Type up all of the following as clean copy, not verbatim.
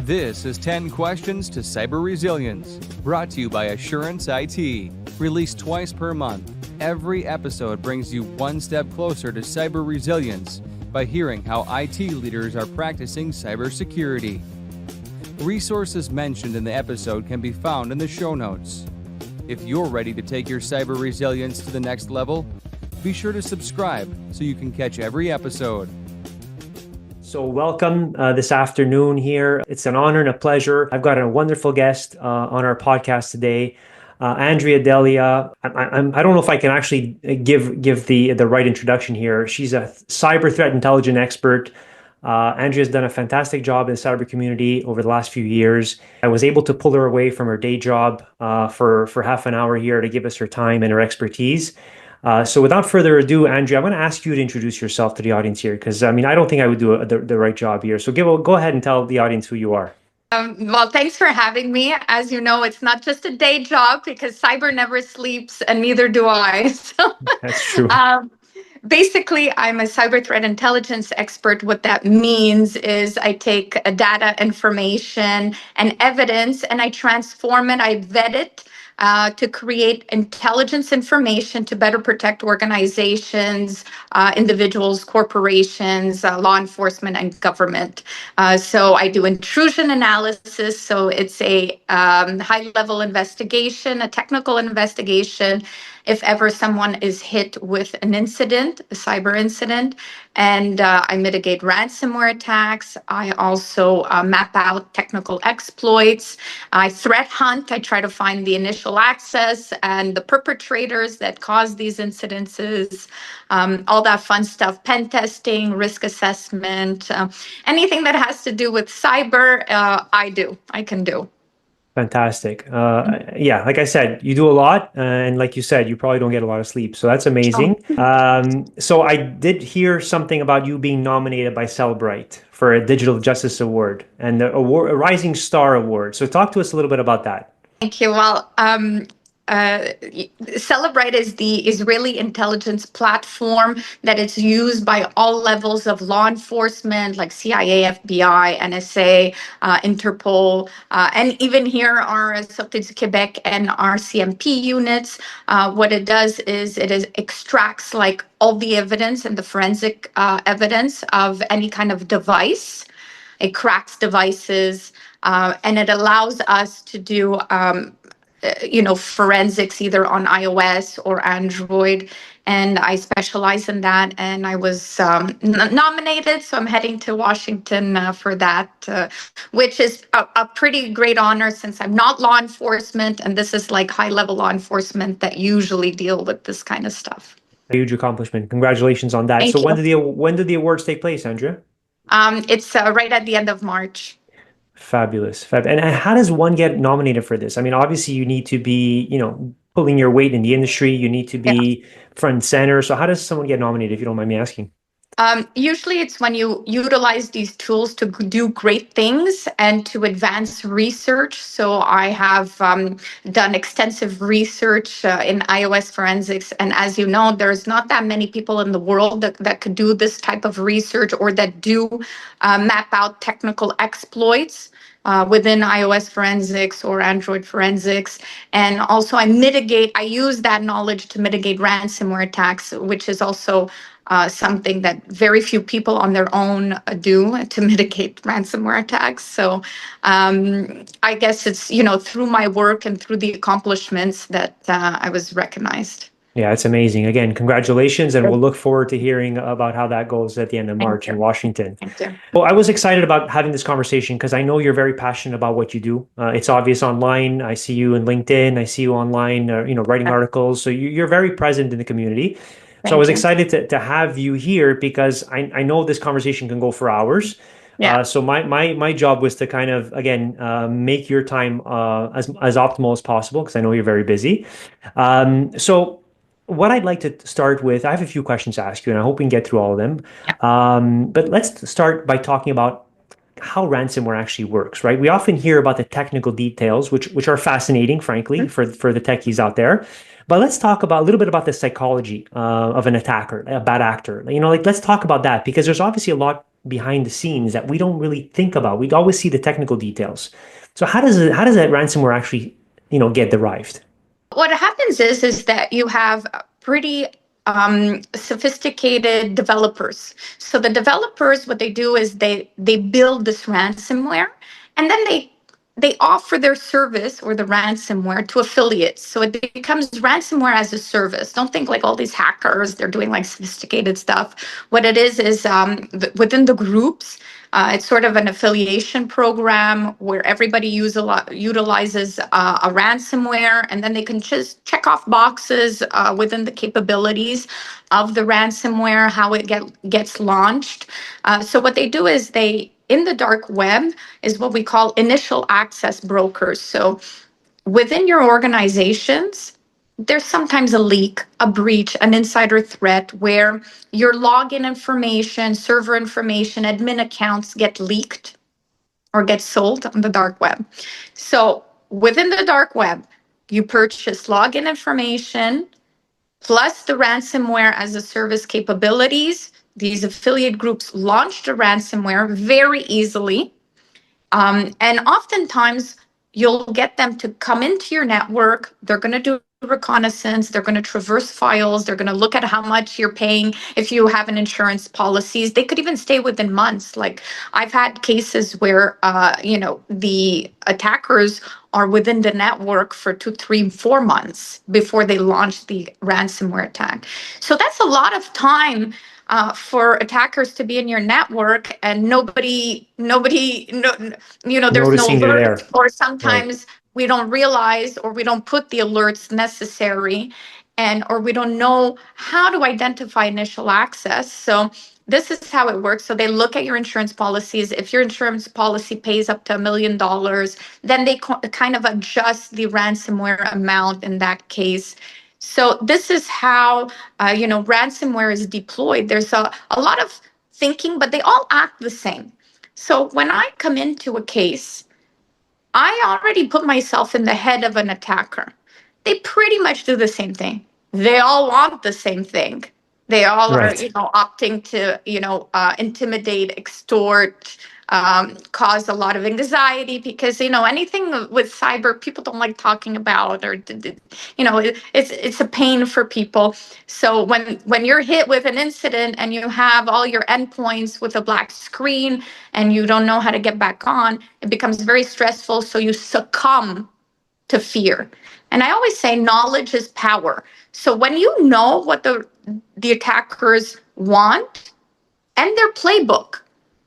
This is 10 Questions to Cyber Resilience, brought to you by Assurance IT. Released twice per month, every episode brings you one step closer to cyber resilience by hearing how IT leaders are practicing cybersecurity. Resources mentioned in the episode can be found in the show notes. If you're ready to take your cyber resilience to the next level, be sure to subscribe so you can catch every episode. So welcome this afternoon here. It's an honor and a pleasure. I've got a wonderful guest on our podcast today, Andria Delia. I don't know if I can actually give the right introduction here. She's a cyber threat intelligence expert. Andrea's done a fantastic job in the cyber community over the last few years. I was able to pull her away from her day job for half an hour here to give us her time and her expertise. So without further ado, Andrea, I'm going to ask you to introduce yourself to the audience here, because I don't think I would do the right job here. So go ahead and tell the audience who you are. Well, thanks for having me. As you know, it's not just a day job because cyber never sleeps, and neither do I. So, That's true. Basically, I'm a cyber threat intelligence expert. What that means is I take data, information, and evidence, and I transform it, I vet it, to create intelligence information to better protect organizations, individuals, corporations, law enforcement, and government. So I do intrusion analysis. So it's a high-level investigation, a technical investigation, if ever someone is hit with an incident, a cyber incident, and I mitigate ransomware attacks. I also map out technical exploits. I threat hunt. I try to find the initial access and the perpetrators that cause these incidences, all that fun stuff, pen testing, risk assessment, anything that has to do with cyber, I can do. Fantastic. Yeah, like I said, you do a lot. And like you said, you probably don't get a lot of sleep. So that's amazing. So I did hear something about you being nominated by Cellebrite for a Digital Justice Award and a Rising Star Award. So talk to us a little bit about that. Thank you. Well, Cellebrite is the Israeli intelligence platform that is used by all levels of law enforcement, like CIA, FBI, NSA, Interpol, and even here our Sorties du Québec and our CMP units. What it does is extracts like all the evidence and the forensic evidence of any kind of device. It cracks devices, and it allows us to do forensics either on iOS or Android. And I specialize in that. And I was nominated, so I'm heading to Washington for that, which is a pretty great honor since I'm not law enforcement. And this is like high-level law enforcement that usually deal with this kind of stuff. A huge accomplishment. Congratulations on that. Thank so you. when did the awards take place, Andrea? It's right at the end of March. Fabulous. And how does one get nominated for this? Obviously you need to be, pulling your weight in the industry. You need to be front and center. So how does someone get nominated, if you don't mind me asking? Usually it's when you utilize these tools to do great things and to advance research. So I have done extensive research in iOS forensics. And as you know, there's not that many people in the world that could do this type of research or that do map out technical exploits within iOS forensics or Android forensics. And also I use that knowledge to mitigate ransomware attacks, which is also something that very few people on their own do to mitigate ransomware attacks. So I guess it's, through my work and through the accomplishments that I was recognized. Yeah, it's amazing. Again, congratulations. And we'll look forward to hearing about how that goes at the end of March in Washington. Thank you. Well, I was excited about having this conversation because I know you're very passionate about what you do. It's obvious online. I see you in LinkedIn. I see you online, writing articles. So you're very present in the community. So I was excited to have you here because I know this conversation can go for hours. Yeah. So my job was to kind of, again, make your time as optimal as possible because I know you're very busy. So what I'd like to start with, I have a few questions to ask you, and I hope we can get through all of them. But let's start by talking about how ransomware actually works, right? We often hear about the technical details, which are fascinating, frankly, for the techies out there. But let's talk about a little bit about the psychology of an attacker, a bad actor. Let's talk about that because there's obviously a lot behind the scenes that we don't really think about. We always see the technical details. So how does that ransomware actually, get derived? What happens is that you have pretty sophisticated developers. So the developers, what they do is they build this ransomware, and then they offer their service or the ransomware to affiliates. So it becomes ransomware as a service. Don't think like all these hackers, they're doing like sophisticated stuff. What it is within the groups, it's sort of an affiliation program where everybody utilizes a ransomware, and then they can just check off boxes within the capabilities of the ransomware, how it gets launched. So what they do is in the dark web is what we call initial access brokers. So within your organizations, there's sometimes a leak, a breach, an insider threat where your login information, server information, admin accounts get leaked or get sold on the dark web. So within the dark web, you purchase login information plus the ransomware as a service capabilities. These affiliate groups launch the ransomware very easily. And oftentimes, you'll get them to come into your network. They're going to do reconnaissance. They're going to traverse files. They're going to look at how much you're paying if you have an insurance policies. They could even stay within months. Like I've had cases where, the attackers are within the network for 2, 3, 4 months before they launch the ransomware attack. So that's a lot of time for attackers to be in your network, and nobody, no, there's no Noticing they're alert, there. or Right. sometimes we don't realize, or we don't put the alerts necessary, or we don't know how to identify initial access. So this is how it works. So they look at your insurance policies. If your insurance policy pays up to $1 million, then they kind of adjust the ransomware amount in that case. So this is how ransomware is deployed. There's a lot of thinking, but they all act the same. So when I come into a case, I already put myself in the head of an attacker. They pretty much do the same thing. They all want the same thing. They all are, Right. opting to, intimidate, extort, cause a lot of anxiety because, anything with cyber, people don't like talking about, or, it's a pain for people. So when you're hit with an incident and you have all your endpoints with a black screen and you don't know how to get back on, it becomes very stressful. So you succumb to fear. And I always say knowledge is power. So when you know what the attackers want and their playbook.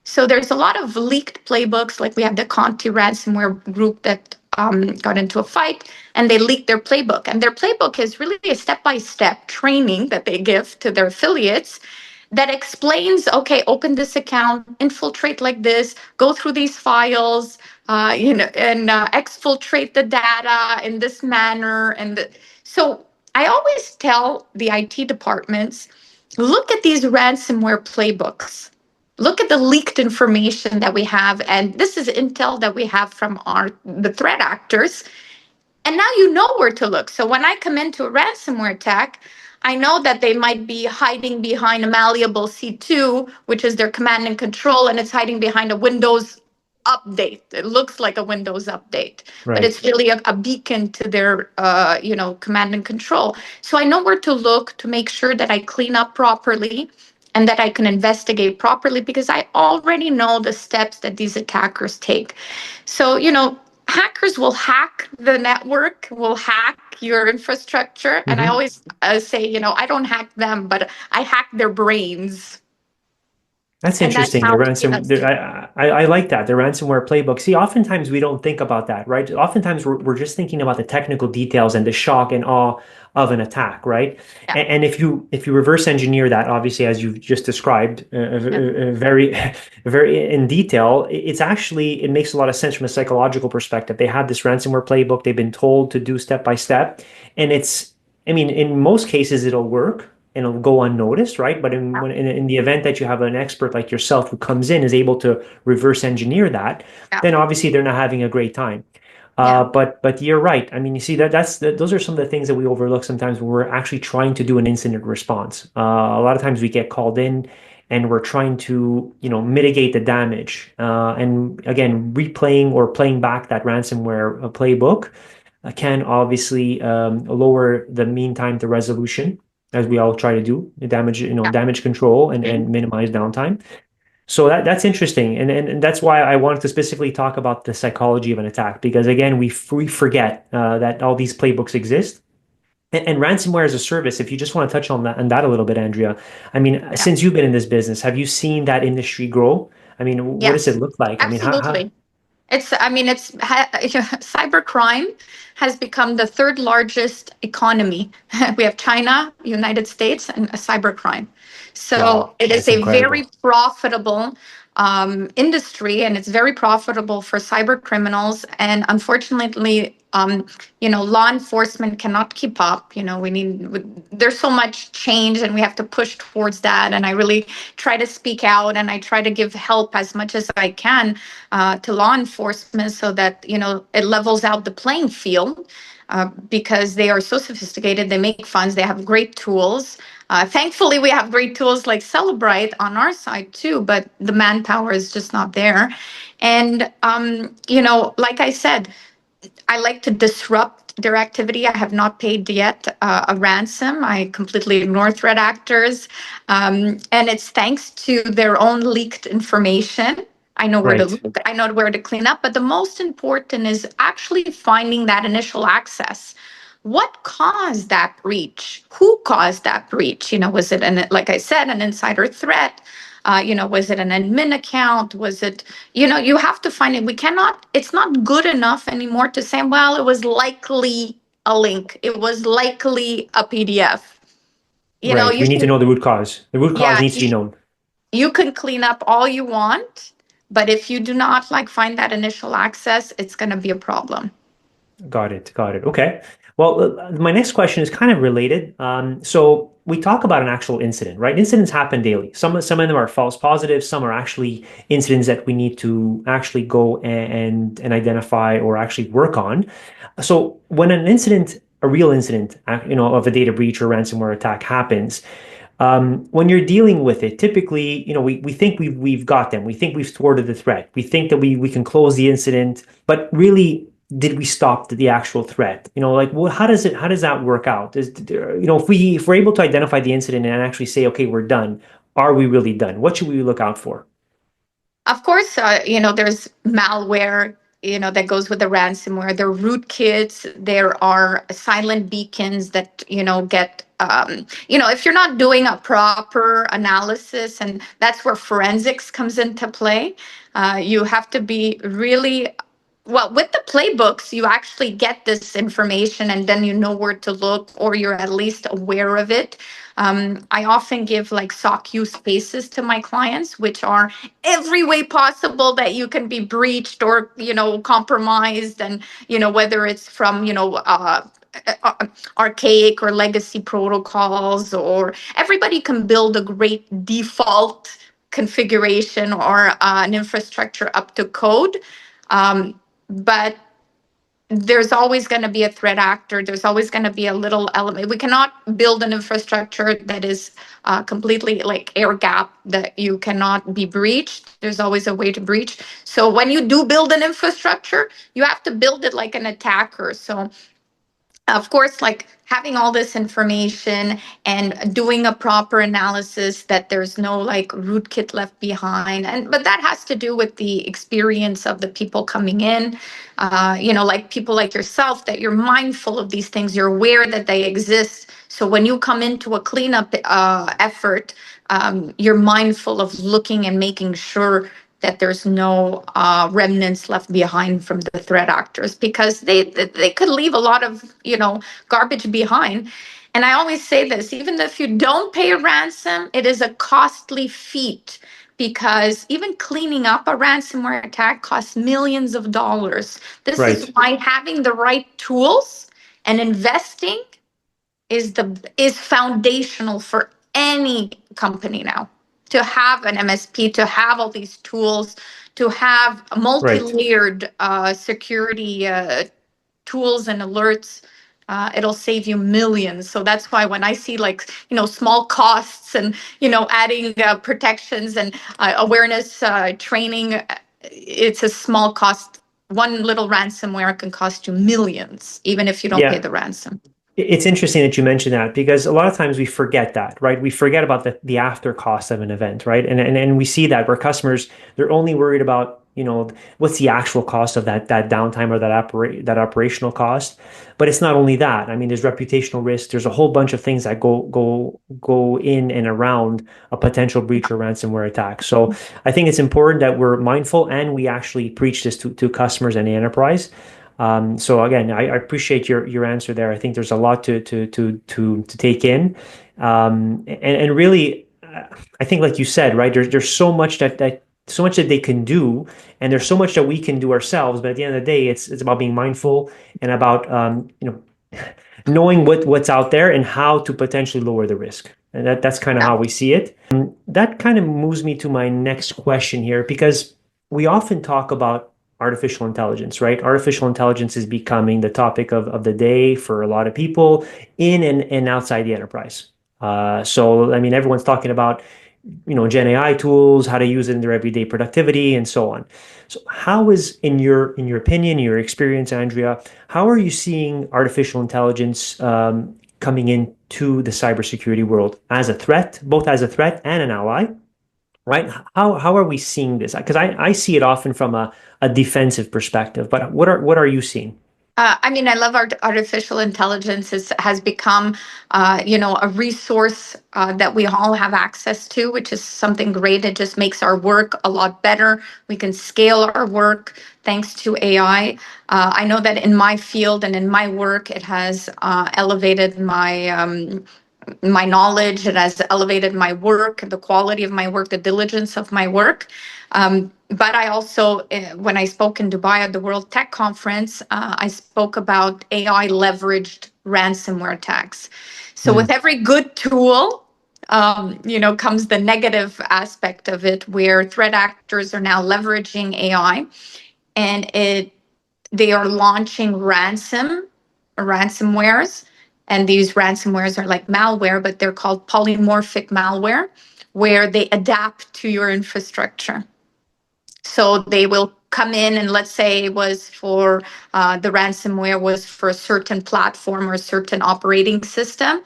So there's a lot of leaked playbooks, like we have the Conti ransomware group that got into a fight, and they leaked their playbook. And their playbook is really a step-by-step training that they give to their affiliates that explains, okay, open this account, infiltrate like this, go through these files, and exfiltrate the data in this manner. So I always tell the IT departments, look at these ransomware playbooks. Look at the leaked information that we have, and this is intel that we have from the threat actors. And now you know where to look. So when I come into a ransomware attack, I know that they might be hiding behind a malleable C2, which is their command and control, and it's hiding behind a Windows update. It looks like a Windows update, but Right. it's really a beacon to their, command and control. So I know where to look to make sure that I clean up properly and that I can investigate properly because I already know the steps that these attackers take. So, hackers will hack the network, will hack your infrastructure. And I Mm-hmm. always say, I don't hack them, but I hack their brains. That's And that's interesting. how we get us. I like that. The ransomware playbook. See, oftentimes we don't think about that, right? Oftentimes we're just thinking about the technical details and the shock and awe of an attack, right? Yeah. And if you reverse engineer that, obviously, as you've just described, very, very in detail, it makes a lot of sense from a psychological perspective. They have this ransomware playbook. They've been told to do step by step, and I mean, in most cases, it'll work and it'll go unnoticed, right? But in the event that you have an expert like yourself who comes in, is able to reverse engineer that, Yeah. then obviously they're not having a great time. Yeah. But you're right. I mean, you see those are some of the things that we overlook sometimes when we're actually trying to do an incident response. A lot of times we get called in and we're trying to, mitigate the damage. And again, replaying or playing back that ransomware playbook can obviously lower the mean time to resolution, as we all try to do, damage control and minimize downtime. So that's interesting, and that's why I wanted to specifically talk about the psychology of an attack, because again, we forget that all these playbooks exist. And ransomware as a service, if you just want to touch on that a little bit, Andrea. I mean, Yeah. since you've been in this business, have you seen that industry grow? I mean, what does it Yes, look like? I mean, how absolutely. Cybercrime has become the third largest economy. We have China, United States, and cybercrime. So wow, it is that's a very incredible. profitable industry, and it's very profitable for cyber criminals. And unfortunately, law enforcement cannot keep up. There's so much change, and we have to push towards that. And I really try to speak out, and I try to give help as much as I can to law enforcement, so that it levels out the playing field. Because they are so sophisticated, they make funds, they have great tools. Thankfully, we have great tools like Cellebrite on our side too, but the manpower is just not there. And like I said, I like to disrupt their activity. I have not paid yet a ransom. I completely ignore threat actors. And it's thanks to their own leaked information. I know where to Right, look, I know where to clean up. But the most important is actually finding that initial access. What caused that breach? Who caused that breach? Was it, like I said, an insider threat? Was it an admin account? Was it, you have to find it. It's not good enough anymore to say, well, it was likely a link. It was likely a PDF. right. You We need to can, know the root cause. The root cause yeah, needs to be known. you can clean up all you want, but if you do not find that initial access, it's going to be a problem. Got it. Got it. Okay. Well, my next question is kind of related. So we talk about an actual incident, right? Incidents happen daily. Some of them are false positives. Some are actually incidents that we need to actually go and identify or actually work on. So when an incident, a real incident, of a data breach or ransomware attack happens, when you're dealing with it, typically, we think we've got them. We think we've thwarted the threat. We think that we can close the incident, but really, did we stop the actual threat? How does that work out? If we're able to identify the incident and actually say, okay, we're done, are we really done? What should we look out for? Of course, there's malware, that goes with the ransomware. There are rootkits. There are silent beacons that, get, if you're not doing a proper analysis, and that's where forensics comes into play, you have to be really well with the playbooks. You actually get this information, and then you know where to look, or you're at least aware of it. I often give SOC use cases to my clients, which are every way possible that you can be breached or compromised, and whether it's from archaic or legacy protocols, or everybody can build a great default configuration or an infrastructure up to code. But there's always going to be a threat actor. There's always going to be a little element. We cannot build an infrastructure that is completely air gap, that you cannot be breached. There's always a way to breach. So when you do build an infrastructure, you have to build it like an attacker. So of course, having all this information and doing a proper analysis, that there's no rootkit left behind, but that has to do with the experience of the people coming in. People like yourself, that you're mindful of these things, you're aware that they exist. So when you come into a cleanup effort, you're mindful of looking and making sure that there's no remnants left behind from the threat actors, because they could leave a lot of garbage behind. And I always say this: even if you don't pay a ransom, it is a costly feat, because even cleaning up a ransomware attack costs millions of dollars. This is Right. why having the right tools and investing is foundational for any company now. To have an MSP, to have all these tools, to have Right. multi-layered security tools and alerts, it'll save you millions. So that's why when I see like, small costs and, adding protections and awareness training, it's a small cost. One little ransomware can cost you millions, even if you don't pay Yeah. the ransom. It's interesting that you mentioned that because a lot of times we forget that, right? We forget about the after cost of an event, right? And we see that where customers, they're only worried about, what's the actual cost of that downtime or that operational cost. But it's not only that. I mean, there's reputational risk. There's a whole bunch of things that go in and around a potential breach or ransomware attack. So I think it's important that we're mindful and we actually preach this to customers and the enterprise. So again, I appreciate your answer there. I think there's a lot to take in, and really, I think like you said, right? There's so much that they can do, and there's so much that we can do ourselves. But at the end of the day, it's about being mindful and about knowing what's out there and how to potentially lower the risk. And that's kind of how we see it. That kind of moves me to my next question here because we often talk about artificial intelligence, right? Artificial intelligence is becoming the topic of the day for a lot of people in and outside the enterprise. So, I mean, everyone's talking about, Gen AI tools, how to use it in their everyday productivity, and so on. So, how is, in your opinion, your experience, Andrea, how are you seeing artificial intelligence coming into the cybersecurity world as a threat, both as a threat and an ally? Right? How are we seeing this? Because I see it often from a defensive perspective, but what are you seeing? I mean, I love artificial intelligence has become, a resource that we all have access to, which is something great. It just makes our work a lot better. We can scale our work thanks to AI. I know that in my field and in my work, it has elevated my knowledge. It has elevated my work, the quality of my work, the diligence of my work. But I also, when I spoke in Dubai at the World Tech Conference, I spoke about AI leveraged ransomware attacks. So with every good tool, comes the negative aspect of it, where threat actors are now leveraging AI, and they are launching ransomwares. And these ransomwares are like malware, but they're called polymorphic malware, where they adapt to your infrastructure. So they will come in, and let's say it was for the ransomware was for a certain platform or a certain operating system.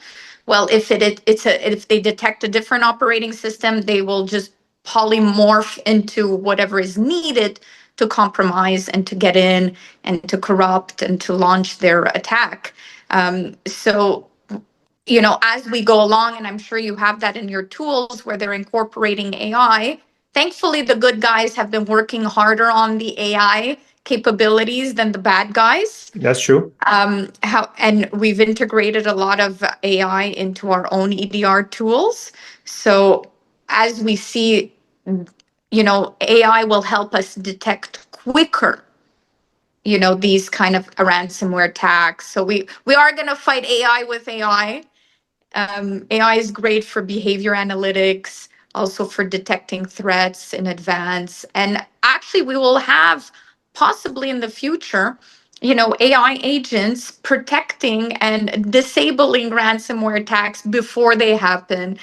Well, if if they detect a different operating system, they will just polymorph into whatever is needed to compromise and to get in and to corrupt and to launch their attack. So, as we go along, and I'm sure you have that in your tools where they're incorporating AI. Thankfully, the good guys have been working harder on the AI capabilities than the bad guys. That's true. And we've integrated a lot of AI into our own EDR tools. So as we see, AI will help us detect quicker, these kind of ransomware attacks. So we are going to fight AI with AI. AI is great for behavior analytics, also for detecting threats in advance. And actually, we will have possibly in the future, AI agents protecting and disabling ransomware attacks before they happen,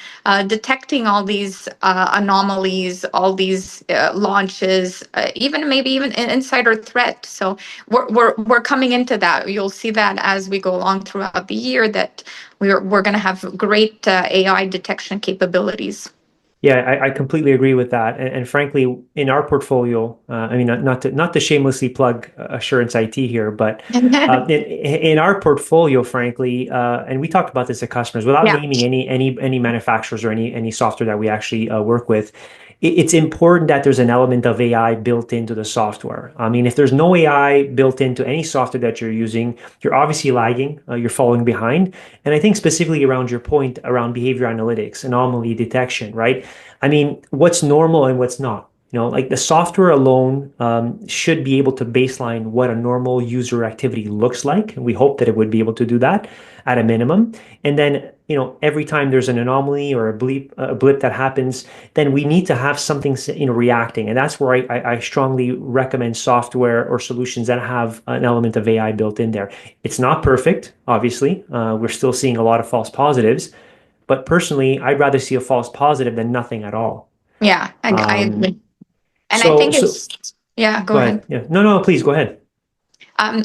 detecting all these anomalies, all these launches, even insider threat. So we're coming into that. You'll see that as we go along throughout the year, that we're going to have great AI detection capabilities. Yeah, I completely agree with that. And frankly, in our portfolio, I mean, not to shamelessly plug Assurance IT here, but in our portfolio, frankly, and we talked about this at customers without Yeah. naming any manufacturers or any software that we actually work with. It's important that there's an element of AI built into the software. I mean, if there's no AI built into any software that you're using, you're obviously lagging, you're falling behind. And I think specifically around your point around behavior analytics, anomaly detection, right? I mean, what's normal and what's not. Like the software alone should be able to baseline what a normal user activity looks like. And we hope that it would be able to do that at a minimum. And then, every time there's an anomaly or a blip that happens, then we need to have something, reacting. And that's where I strongly recommend software or solutions that have an element of AI built in there. It's not perfect, obviously. We're still seeing a lot of false positives. But personally, I'd rather see a false positive than nothing at all. Yeah, I agree. And I So, think so yeah, go go ahead. ahead. Yeah. No, please go ahead.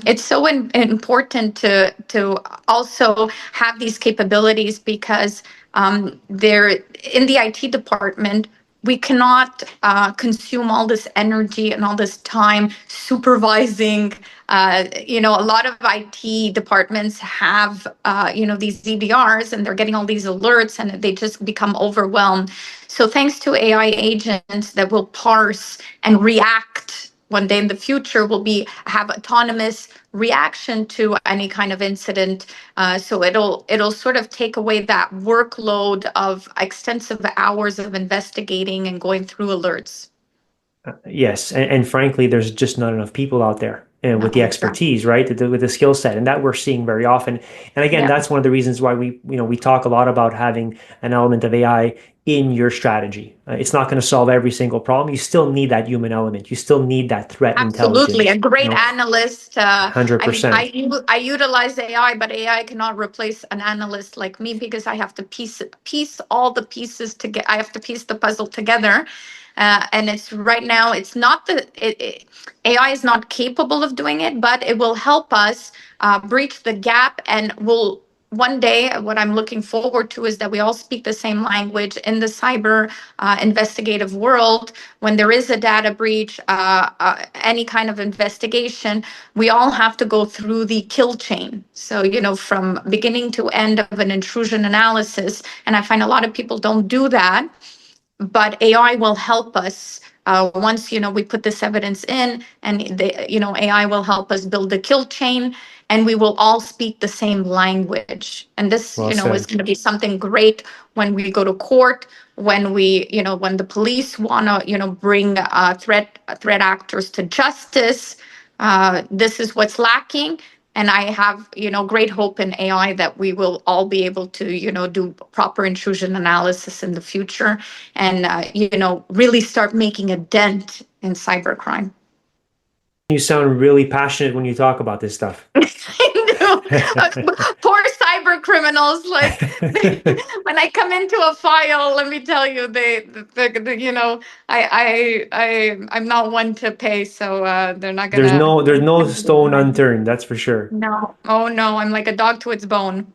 It's so important to also have these capabilities because they're in the IT department. We cannot consume all this energy and all this time supervising. A lot of IT departments have, these EDRs and they're getting all these alerts and they just become overwhelmed. So thanks to AI agents that will parse and react one day in the future will have autonomous reaction to any kind of incident. So it'll sort of take away that workload of extensive hours of investigating and going through alerts. Yes, and frankly, there's just not enough people out there with the Exactly. expertise, right? With the skill set, and that we're seeing very often. And again, Yeah, that's one of the reasons why we talk a lot about having an element of AI in your strategy. It's not going to solve every single problem. You still need that human element. You still need that threat absolutely. A intelligence. great analyst. I mean, 100%. I utilize AI, but AI cannot replace an analyst like me because I have to piece all the pieces together. I have to piece the puzzle together. And it's right now, it's not AI is not capable of doing it, but it will help us breach the gap and will one day, what I'm looking forward to is that we all speak the same language in the cyber investigative world. When there is a data breach, any kind of investigation, we all have to go through the kill chain. So, from beginning to end of an intrusion analysis. And I find a lot of people don't do that, but AI will help us. Once we put this evidence in, and AI will help us build the kill chain, and we will all speak the same language. And this, Well is said. going to be something great when we go to court, when the police want to, bring threat actors to justice. This is what's lacking. And I have, great hope in AI that we will all be able to, do proper intrusion analysis in the future and, really start making a dent in cybercrime. You sound really passionate when you talk about this stuff. I know. Poor cyber criminals. Like when I come into a file, let me tell you, I'm not one to pay, so they're not gonna. There's no stone unturned, that's for sure. No. Oh no, I'm like a dog to its bone.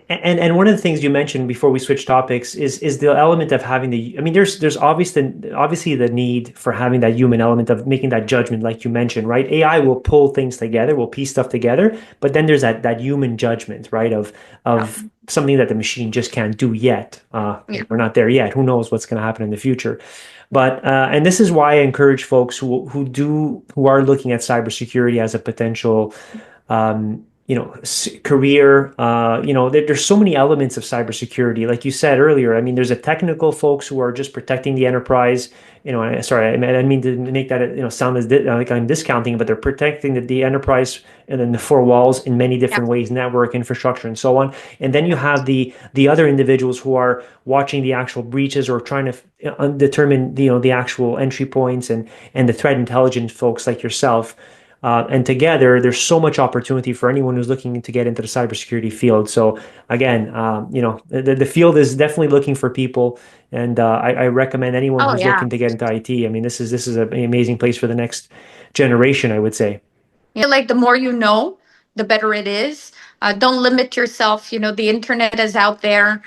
And one of the things you mentioned before we switch topics is the element of having I mean, there's obviously the need for having that human element of making that judgment, like you mentioned, right? AI will pull things together, will piece stuff together, but then there's that human judgment, right? Yeah. Of something that the machine just can't do yet. Yeah. We're not there yet. Who knows what's going to happen in the future? But and this is why I encourage folks who are looking at cybersecurity as a potential career. There's so many elements of cybersecurity. Like you said earlier, I mean, there's a technical folks who are just protecting the enterprise. Sorry, I didn't mean to make that sound as like I'm discounting, but they're protecting the enterprise and then the four walls in many Yeah. different ways, network infrastructure and so on. And then you have the other individuals who are watching the actual breaches or trying to determine the actual entry points and the threat intelligence folks like yourself. And together, there's so much opportunity for anyone who's looking to get into the cybersecurity field. So again, the field is definitely looking for people, and I recommend anyone Oh who's yeah. looking to get into IT. I mean, this is an amazing place for the next generation, I would say. Like the more you know, the better it is. Don't limit yourself. The internet is out there.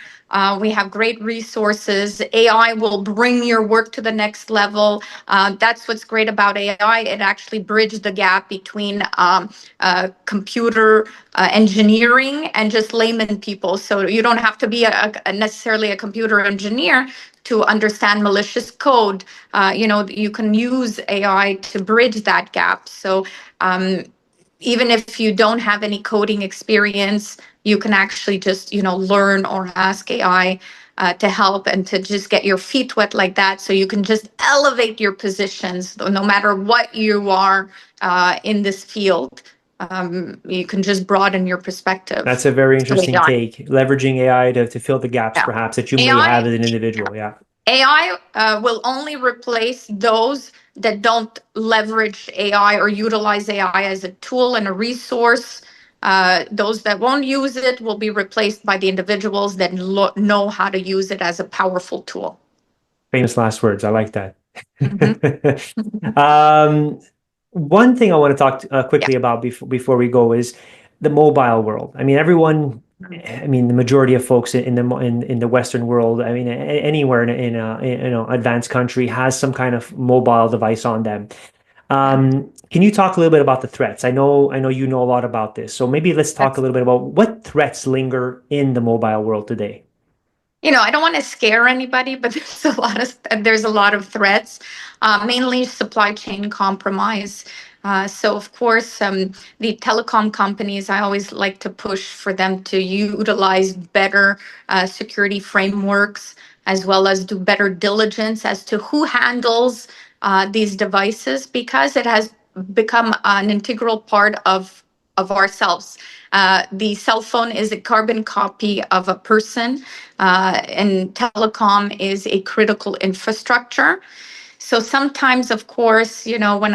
We have great resources. AI will bring your work to the next level. That's what's great about AI. It actually bridges the gap between computer engineering and just layman people. So you don't have to be necessarily a computer engineer to understand malicious code. You can use AI to bridge that gap. So even if you don't have any coding experience, you can actually just, learn or ask AI to help and to just get your feet wet like that. So you can just elevate your positions no matter what you are in this field. You can just broaden your perspective. That's a very So interesting take, leveraging AI to fill the gaps yeah. perhaps that you may have AI as an individual. Yeah. AI will only replace those that don't leverage AI or utilize AI as a tool and a resource. Those that won't use it will be replaced by the individuals that know how to use it as a powerful tool. Famous last words. I like that. Mhm. One thing I want to talk Yeah. quickly about before we go is the mobile world. I mean, everyone. I mean, the majority of folks in the Western world. I mean, anywhere in advanced country has some kind of mobile device on them. Yeah. Can you talk a little bit about the threats? I know you know a lot about this. So maybe let's talk a That's little bit about what threats linger in the mobile world today. I don't want to scare anybody, but there's a lot of threats, mainly supply chain compromise. So of course, the telecom companies, I always like to push for them to utilize better security frameworks, as well as do better diligence as to who handles these devices, because it has become an integral part of ourselves. The cell phone is a carbon copy of a person, and telecom is a critical infrastructure. So sometimes, of course, when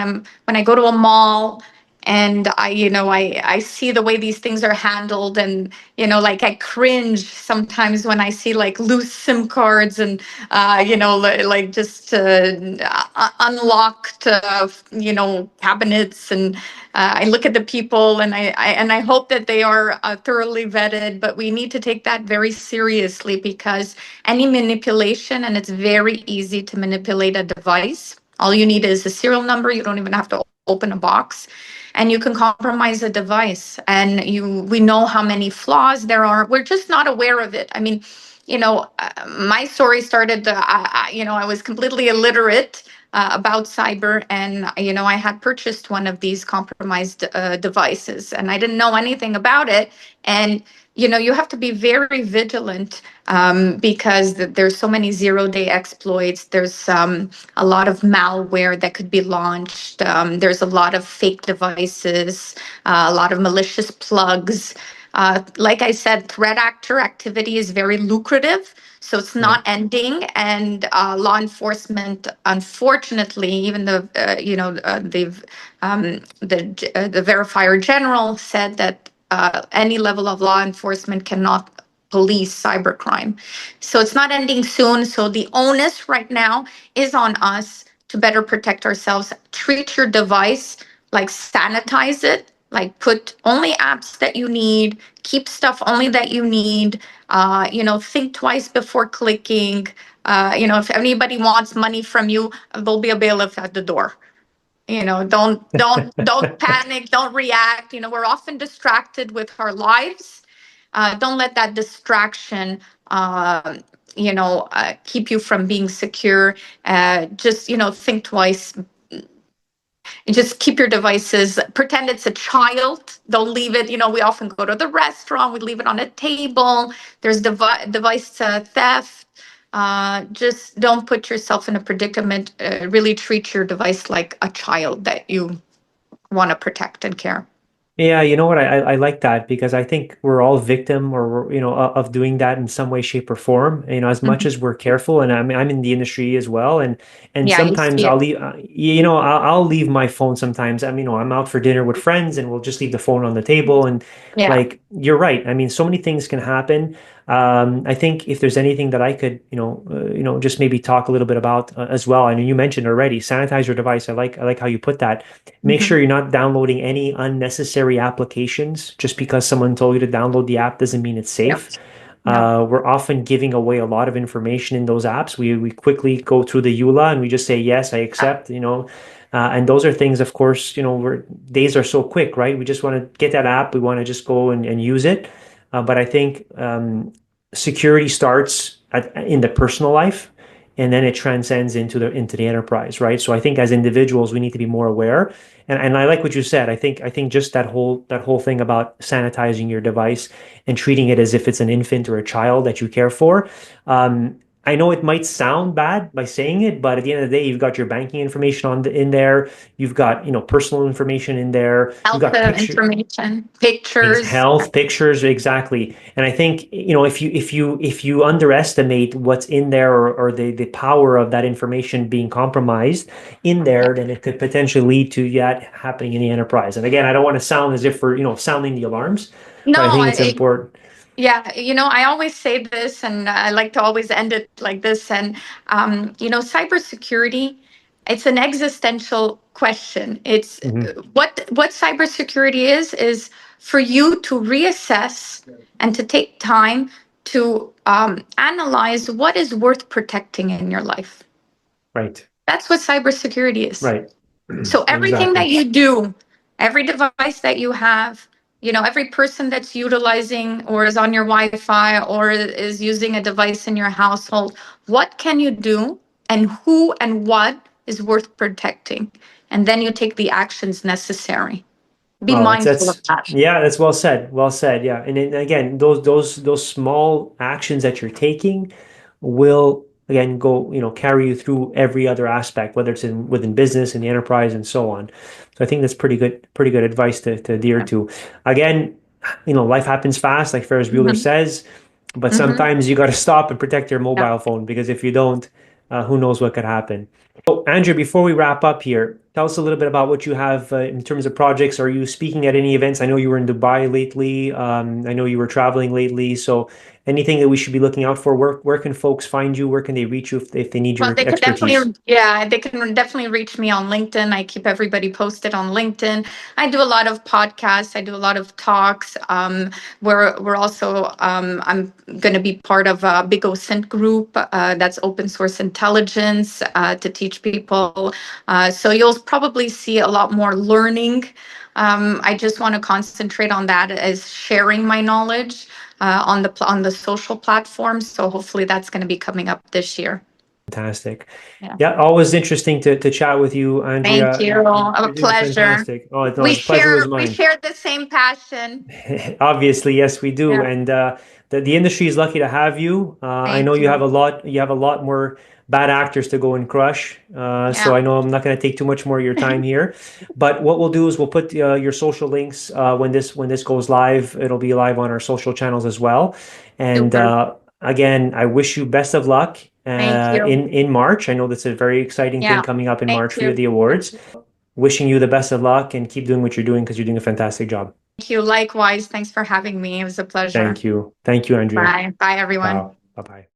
I go to a mall and I see the way these things are handled, and like I cringe sometimes when I see like loose SIM cards and like just unlocked cabinets, and I look at the people, and I hope that they are thoroughly vetted, but we need to take that very seriously, because any manipulation, and it's very easy to manipulate a device. All you need is a serial number. You don't even have to open a box, and you can compromise a device. And we know how many flaws there are. We're just not aware of it. I mean, my story started. I was completely illiterate about cyber, and I had purchased one of these compromised devices, and I didn't know anything about it. And you have to be very vigilant, because there's so many zero-day exploits. There's a lot of malware that could be launched. There's a lot of fake devices, a lot of malicious plugs. Like I said, threat actor activity is very lucrative, so it's Yeah. not ending. And law enforcement, unfortunately, even the verifier general said that any level of law enforcement cannot police cybercrime. So it's not ending soon. So the onus right now is on us to better protect ourselves. Treat your device, like sanitize it, like put only apps that you need, keep stuff only that you need. Think twice before clicking. If anybody wants money from you, there'll be a bailiff at the door. Don't panic, don't react. We're often distracted with our lives. Don't let that distraction keep you from being secure. Just think twice. Just keep your devices, pretend it's a child. Don't leave it. We often go to the restaurant, we leave it on a table. There's device theft. Just don't put yourself in a predicament. Really treat your device like a child that you want to protect and care. Yeah, you know what? I like that because I think we're all victim or of doing that in some way, shape, or form. As much Mhm. as we're careful, and I'm in the industry as well, and Yeah, you sometimes see I'll it. leave I'll leave my phone sometimes. I'm out for dinner with friends and we'll just leave the phone on the table and Yeah. like you're right. I mean, so many things can happen. I think if there's anything that I could just maybe talk a little bit about as well. I know you mentioned already, sanitize your device. I like how you put that. Make Mhm. sure you're not downloading any unnecessary applications. Just because someone told you to download the app doesn't mean it's Yeah. safe. Yeah. We're often giving away a lot of information in those apps. We quickly go through the EULA and we just say, yes, I accept, and those are things, of course, days are so quick, right? We just want to get that app. We want to just go and use it. But I think security starts in the personal life. and then it transcends into the enterprise, right? So I think as individuals, we need to be more aware. And I like what you said. I think just that whole thing about sanitizing your device and treating it as if it's an infant or a child that you care for. I know it might sound bad by saying it, but at the end of the day, you've got your banking information in there. You've got, personal information in there. You've Health got information, pictures. health pictures, exactly. And I think, if you underestimate what's in there, or the power of that information being compromised in there, then it could potentially lead to that happening in the enterprise. And again, I don't want to sound as if we're, sounding the alarms, No, but I think it's important. yeah, I always say this, and I like to always end it like this. And cybersecurity, it's an existential question. It's Mhm. what cybersecurity is for you to reassess and to take time to analyze what is worth protecting in your life. Right. That's what cybersecurity is. Right. So everything that Exactly. you do, every device that you have, every person that's utilizing or is on your Wi-Fi or is using a device in your household, what can you do and who and what is worth protecting? And then you take the actions necessary. Be Well, that's mindful of that's that. yeah, that's well said. Well said. Yeah, and then again, those small actions that you're taking will again go, carry you through every other aspect, whether it's within business and the enterprise and so on. So I think that's pretty good advice to adhere Yeah. to. Again, life happens fast, like Ferris Bueller Hmm. says, but Hmm. sometimes you got to stop and protect your Yeah. mobile phone, because if you don't, who knows what could happen. So, Andrea, before we wrap up here, tell us a little bit about what you have in terms of projects. Are you speaking at any events? I know you were in Dubai lately. I know you were traveling lately. So, anything that we should be looking out for? Where can folks find you? Where can they reach you if they need Well, your they could expertise? definitely, yeah, they can definitely reach me on LinkedIn. I keep everybody posted on LinkedIn. I do a lot of podcasts. I do a lot of talks. We're also, I'm going to be part of a big OSINT group that's open source intelligence to teach people. So you'll probably see a lot more learning. I just want to concentrate on that as sharing my knowledge on the social platforms. So hopefully that's going to be coming up this year. Fantastic. Yeah. Yeah, always interesting to chat with you, Thank Andrea. you. A You're doing pleasure. fantastic. Oh, no, We the pleasure was share we mine. share the same passion. Obviously, yes, we do, Yeah. and the industry is lucky to have you. I know Thank you have you. a lot more bad actors to go and crush. So Yeah. I know I'm not going to take too much more of your time here, but what we'll do is we'll put your social links when this goes live. It'll be live on our social channels as well. And Super. again, I wish you best of luck Thank you. in March. I know that's a very exciting thing Yeah. coming up in Thank March for you, you. the awards. Wishing you the best of luck and keep doing what you're doing, because you're doing a fantastic job. Thank you. Likewise. Thanks for having me. It was a pleasure. Thank you. Thank you, Andrea. Bye. Bye, everyone. Ciao. Bye bye.